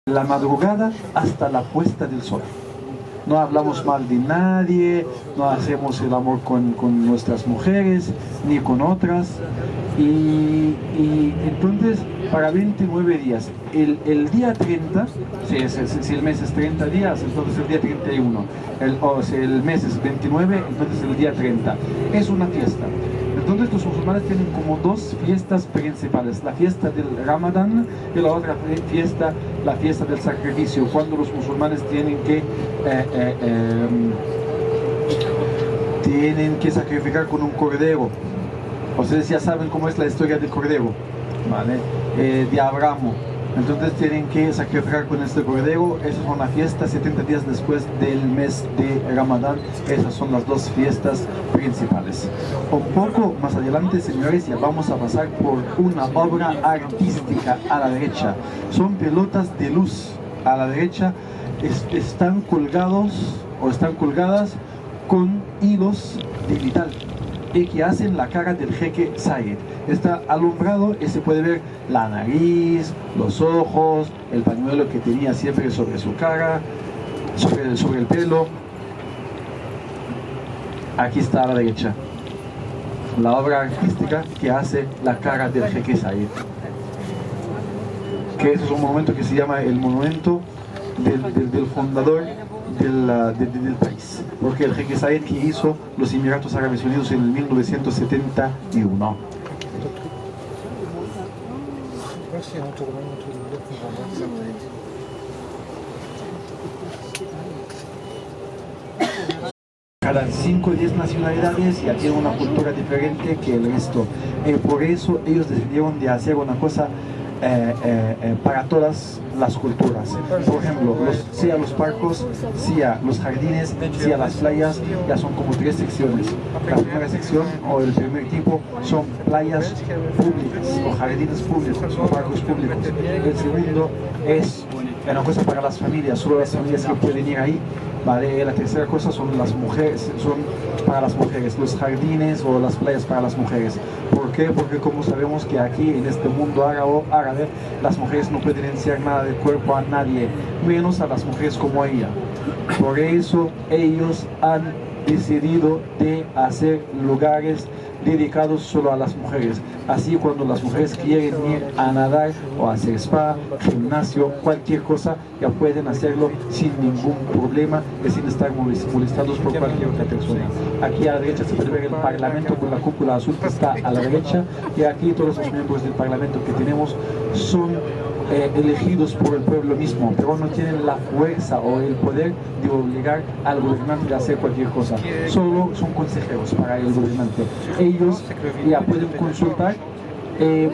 la madrugada hasta la puesta del sol. No hablamos mal de nadie, no hacemos el amor con nuestras mujeres ni con otras. Y entonces, para 29 días, el día 30, si el mes es 30 días, entonces el día 31, si el mes es 29, entonces el día 30. Es una fiesta. Entonces los musulmanes tienen como dos fiestas principales, la fiesta del Ramadán y la otra fiesta, la fiesta del sacrificio, cuando los musulmanes tienen que sacrificar con un cordero. Ustedes ya saben cómo es la historia del cordero, ¿vale? De Abraham. Entonces tienen que sacrificar con este cordero. Esa es una fiesta 70 días después del mes de Ramadán. Esas son las dos fiestas principales. Un poco más adelante, señores, ya vamos a pasar por una obra artística a la derecha. Son pelotas de luz a la derecha. Están colgados o están colgadas con hilos de vital y que hacen la cara del jeque Zayed. Está alumbrado y se puede ver la nariz, los ojos, el pañuelo que tenía siempre sobre su cara, sobre el pelo. Aquí está a la derecha la obra artística que hace la cara del jeque Zayed, que es un monumento que se llama el monumento del fundador del país, porque el jeque Zayed que hizo los Emiratos Árabes Unidos en el 1971. Cada 5 o 10 nacionalidades ya tienen una cultura diferente que el resto. Por eso ellos decidieron de hacer una cosa para todas las culturas. Por ejemplo, sea los parques, sea los jardines, sea las playas, ya son como 3 secciones. La primera sección o el primer tipo son playas públicas o jardines públicos o parques públicos. El segundo es una cosa para las familias, solo las familias que pueden ir ahí. ¿Vale? La tercera cosa son las mujeres, son para las mujeres, los jardines o las playas para las mujeres. ¿Por qué? Porque como sabemos que aquí en este mundo árabe, las mujeres no pueden enseñar nada del cuerpo a nadie, menos a las mujeres como ella. Por eso ellos han decidido de hacer lugares dedicados solo a las mujeres. Así cuando las mujeres quieren ir a nadar o a hacer spa, gimnasio, cualquier cosa, ya pueden hacerlo sin ningún problema y sin estar molestados por cualquier otra persona. Aquí a la derecha se puede ver el Parlamento con la cúpula azul que está a la derecha, y aquí todos los miembros del Parlamento que tenemos son elegidos por el pueblo mismo, pero no tienen la fuerza o el poder de obligar al gobernante a hacer cualquier cosa. Solo son consejeros para el gobernante. Ellos ya pueden consultar,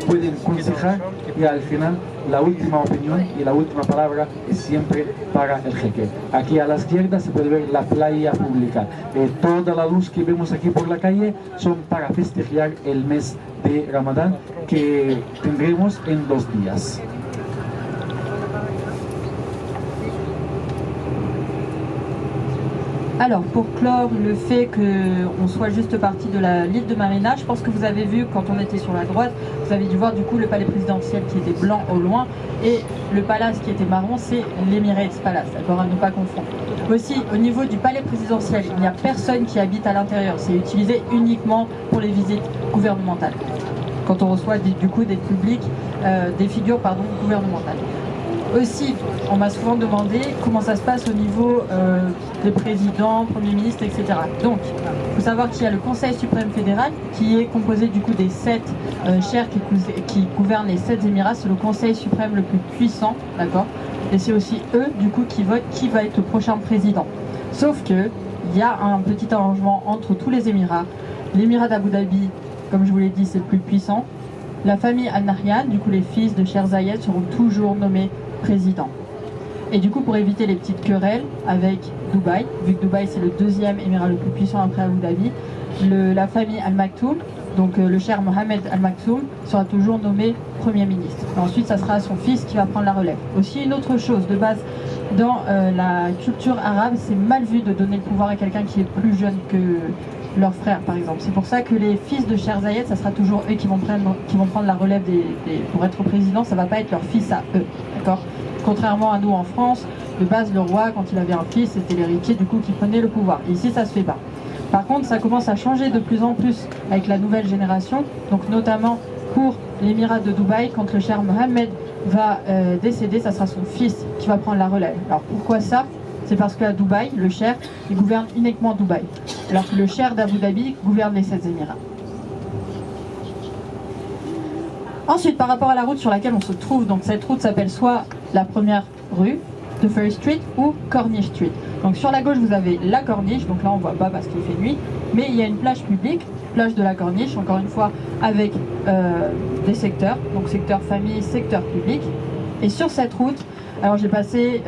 pueden aconsejar, y al final la última opinión y la última palabra es siempre para el jeque. Aquí a la izquierda se puede ver la playa pública. Toda la luz que vemos aquí por la calle son para festejar el mes de Ramadán que tendremos en 2 días. Alors, pour clore le fait qu'on soit juste parti de l'île de Marina, je pense que vous avez vu, quand on était sur la droite, vous avez dû voir du coup le palais présidentiel qui était blanc au loin, et le palace qui était marron, c'est l'Emirates Palace, d'accord, à ne pas confondre. Aussi, au niveau du palais présidentiel, il n'y a personne qui habite à l'intérieur, c'est utilisé uniquement pour les visites gouvernementales, quand on reçoit du coup des figures gouvernementales. Aussi, on m'a souvent demandé comment ça se passe au niveau des présidents, premiers ministres, etc. Donc, il faut savoir qu'il y a le Conseil suprême fédéral qui est composé du coup des 7 chers qui gouvernent les 7 Émirats. C'est le Conseil suprême le plus puissant, d'accord? Et c'est aussi eux, du coup, qui votent qui va être le prochain président. Sauf que il y a un petit arrangement entre tous les Émirats. L'Émirat d'Abu Dhabi, comme je vous l'ai dit, c'est le plus puissant. La famille Al Nahyan, du coup les fils de Cheikh Zayed, seront toujours nommés président. Et du coup, pour éviter les petites querelles avec Dubaï, vu que Dubaï c'est le 2e émirat le plus puissant après Abu Dhabi, la famille Al Maktoum, donc le cher Mohamed Al Maktoum, sera toujours nommé Premier ministre. Et ensuite, ça sera son fils qui va prendre la relève. Aussi, une autre chose de base, dans la culture arabe, c'est mal vu de donner le pouvoir à quelqu'un qui est plus jeune que leurs frères, par exemple. C'est pour ça que les fils de Cheikh Zayed, ça sera toujours eux qui vont prendre la relève pour être président, ça va pas être leur fils à eux, d'accord? Contrairement à nous en France, de base le roi, quand il avait un fils, c'était l'héritier du coup qui prenait le pouvoir. Et ici ça se fait pas. Par contre, ça commence à changer de plus en plus avec la nouvelle génération, donc notamment pour l'émirat de Dubaï, quand le cher Mohammed va décéder, ça sera son fils qui va prendre la relève. Alors pourquoi ça? C'est parce qu'à Dubaï, le cher, il gouverne uniquement Dubaï, alors que le cher d'Abu Dhabi gouverne les 7 Émirats. Ensuite, par rapport à la route sur laquelle on se trouve, donc cette route s'appelle soit la première rue, de Ferry Street, ou Corniche Street. Donc sur la gauche, vous avez la Corniche, donc là on ne voit pas parce qu'il fait nuit, mais il y a une plage publique, plage de la Corniche, encore une fois avec des secteurs, donc secteur famille, secteur public. Et sur cette route, alors j'ai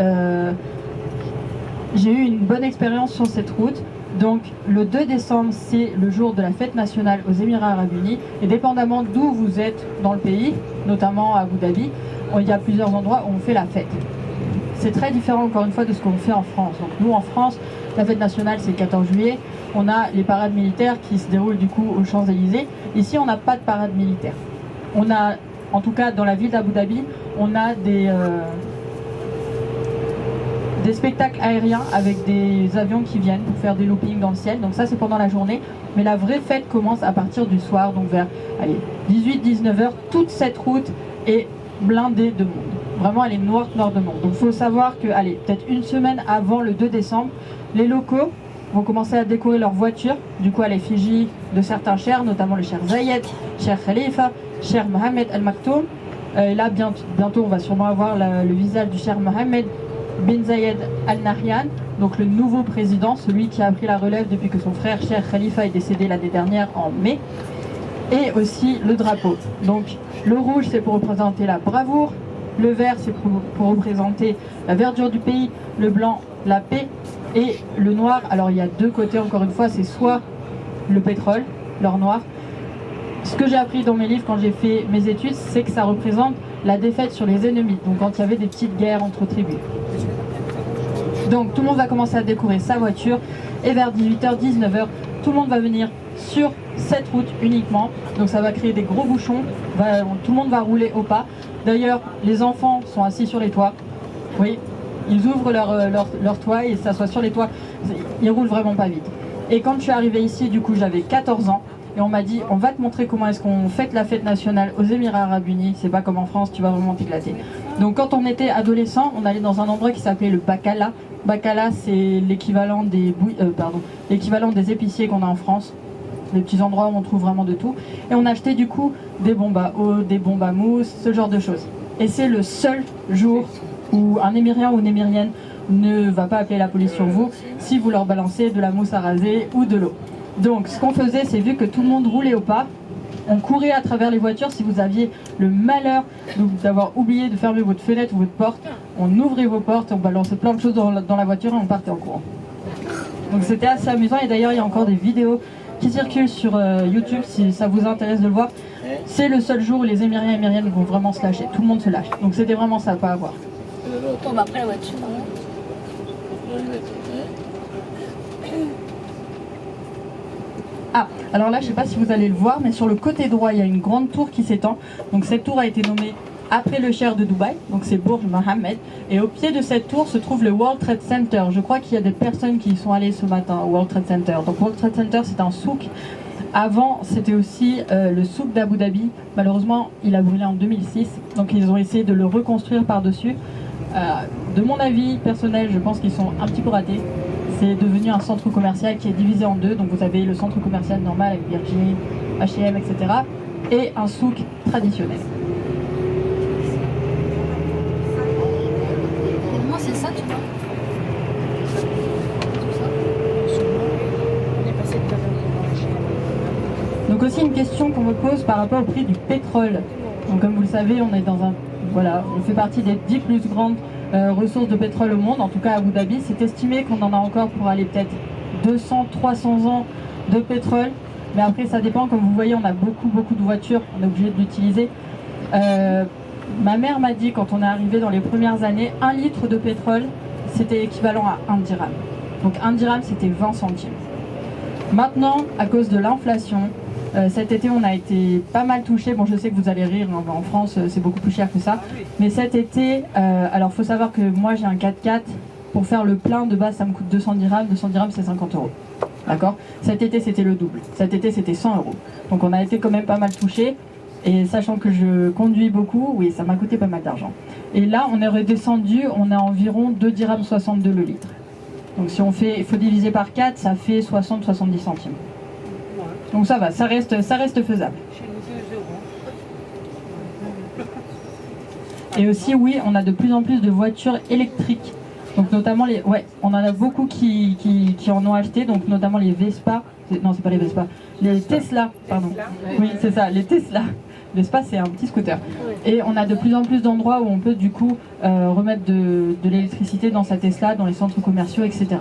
eu une bonne expérience sur cette route. Donc le 2 décembre, c'est le jour de la fête nationale aux Émirats Arabes Unis, et dépendamment d'où vous êtes dans le pays, notamment à Abu Dhabi, il y a plusieurs endroits où on fait la fête. C'est très différent encore une fois de ce qu'on fait en France. Donc nous en France, la fête nationale c'est le 14 juillet, on a les parades militaires qui se déroulent du coup aux Champs-Élysées. Ici on n'a pas de parade militaire. On a, en tout cas dans la ville d'Abu Dhabi, on a des spectacles aériens avec des avions qui viennent pour faire des loopings dans le ciel. Donc ça c'est pendant la journée, mais la vraie fête commence à partir du soir, donc vers 18-19 h. Toute cette route est blindée de monde. Vraiment elle est noire de monde. Donc il faut savoir que, peut-être une semaine avant le 2 décembre, les locaux vont commencer à décorer leurs voitures, du coup à l'effigie de certains chers, notamment le cher Zayed, cher Khalifa, cher Mohammed Al Maktoum. Là bientôt on va sûrement avoir le visage du cher Mohammed bin Zayed Al Nahyan, donc le nouveau président, celui qui a pris la relève depuis que son frère cher Khalifa est décédé l'année dernière en mai. Et aussi le drapeau. Donc le rouge c'est pour représenter la bravoure, le vert c'est pour représenter la verdure du pays, le blanc la paix, et le noir, alors il y a deux côtés encore une fois, c'est soit le pétrole, l'or noir. Ce que j'ai appris dans mes livres quand j'ai fait mes études, c'est que ça représente la défaite sur les ennemis, donc quand il y avait des petites guerres entre tribus. Donc tout le monde va commencer à décorer sa voiture, et vers 18 h, 19 h, tout le monde va venir sur cette route uniquement, donc ça va créer des gros bouchons, tout le monde va rouler au pas. D'ailleurs les enfants sont assis sur les toits, oui, ils ouvrent leur toit et s'assoient sur les toits, ils roulent vraiment pas vite. Et quand je suis arrivée ici, du coup j'avais 14 ans, et on m'a dit on va te montrer comment est-ce qu'on fête la fête nationale aux Émirats Arabes Unis, c'est pas comme en France, tu vas vraiment t'éclater. Donc quand on était adolescent, on allait dans un endroit qui s'appelait le Bacala. Bacala c'est l'équivalent des épiciers qu'on a en France, des petits endroits où on trouve vraiment de tout. Et on achetait du coup des bombes à eau, des bombes à mousse, ce genre de choses. Et c'est le seul jour où un Émirien ou une Émirienne ne va pas appeler la police sur vous si vous leur balancez de la mousse à raser ou de l'eau. Donc ce qu'on faisait, c'est vu que tout le monde roulait au pas, on courait à travers les voitures. Si vous aviez le malheur d'avoir oublié de fermer votre fenêtre ou votre porte, on ouvrait vos portes, on balançait plein de choses dans la voiture et on partait en courant. Donc c'était assez amusant, et d'ailleurs il y a encore des vidéos qui circulent sur YouTube si ça vous intéresse de le voir. C'est le seul jour où les Émiriens et Émiriennes vont vraiment se lâcher, tout le monde se lâche. Donc c'était vraiment sympa à voir. On va après la voiture. Ah, alors là je ne sais pas si vous allez le voir, mais sur le côté droit il y a une grande tour qui s'étend. Donc cette tour a été nommée après le cher de Dubaï, donc c'est Burj Mohammed. Et au pied de cette tour se trouve le World Trade Center. Je crois qu'il y a des personnes qui y sont allées ce matin au World Trade Center. Donc World Trade Center c'est un souk. Avant c'était aussi le souk d'Abu Dhabi. Malheureusement il a brûlé en 2006, donc ils ont essayé de le reconstruire par-dessus. De mon avis personnel, je pense qu'ils sont un petit peu ratés. C'est devenu un centre commercial qui est divisé en deux. Donc vous avez le centre commercial normal avec Virgin, H&M, etc. et un souk traditionnel. Moi c'est ça, tu vois. Donc aussi une question qu'on me pose par rapport au prix du pétrole. Donc comme vous le savez, on est dans on fait partie des 10 plus grandes ressources de pétrole au monde, en tout cas à Abu Dhabi. C'est estimé qu'on en a encore pour aller peut-être 200-300 ans de pétrole, mais après ça dépend. Comme vous voyez, on a beaucoup de voitures, on est obligé de l'utiliser. Ma mère m'a dit quand on est arrivé dans les premières années, 1 litre de pétrole c'était équivalent à 1 dirham. Donc 1 dirham c'était 20 centimes. Maintenant, à cause de l'inflation, Cet été, on a été pas mal touchés. Bon, je sais que vous allez rire, hein, en France, c'est beaucoup plus cher que ça. Mais cet été, alors faut savoir que moi j'ai un 4x4. Pour faire le plein de base, ça me coûte 210 dirhams. 200 dirhams, c'est 50 €. D'accord? Cet été, c'était le double. Cet été, c'était 100 €. Donc on a été quand même pas mal touchés. Et sachant que je conduis beaucoup, oui, ça m'a coûté pas mal d'argent. Et là, on est redescendu, on a environ 2 dirhams 62 le litre. Donc si on fait, il faut diviser par 4, ça fait 60-70 centimes. Donc ça va, ça reste faisable. Et aussi, oui, on a de plus en plus de voitures électriques. Donc notamment on en a beaucoup qui en ont acheté, donc notamment les Vespa. Non, c'est pas les Vespa, les Tesla, pardon. Oui, c'est ça, les Tesla. Vespa, c'est un petit scooter. Et on a de plus en plus d'endroits où on peut du coup remettre de l'électricité dans sa Tesla, dans les centres commerciaux, etc.